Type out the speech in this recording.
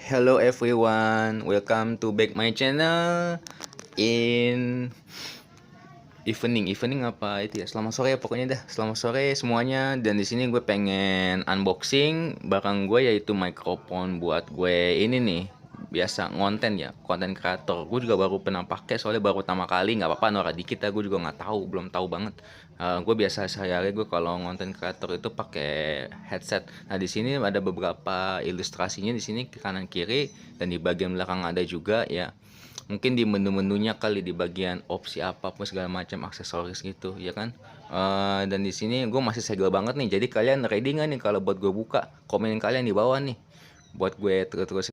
Hello everyone, welcome to back my channel in evening apa itu ya? Selamat sore ya pokoknya dah. Selamat sore semuanya. Dan di sini gue pengen unboxing barang gue yaitu mikrofon buat gue ini nih. Biasa ngonten ya, konten kreator. Gue juga baru pernah pakai soalnya baru pertama kali. Nggak apa-apa norak dikit ya, gue juga nggak tahu, belum tahu banget. Gue biasa sehari-hari gue kalau ngonten kreator itu pakai headset. Nah di sini ada beberapa ilustrasinya di sini kanan kiri dan di bagian belakang ada juga ya, mungkin di menu-menunya kali di bagian opsi apapun segala macam aksesoris gitu ya kan. Dan di sini gue masih segel banget nih, jadi kalian ready nggak nih kalau buat gue buka? Komenin kalian di bawah nih buat gue terus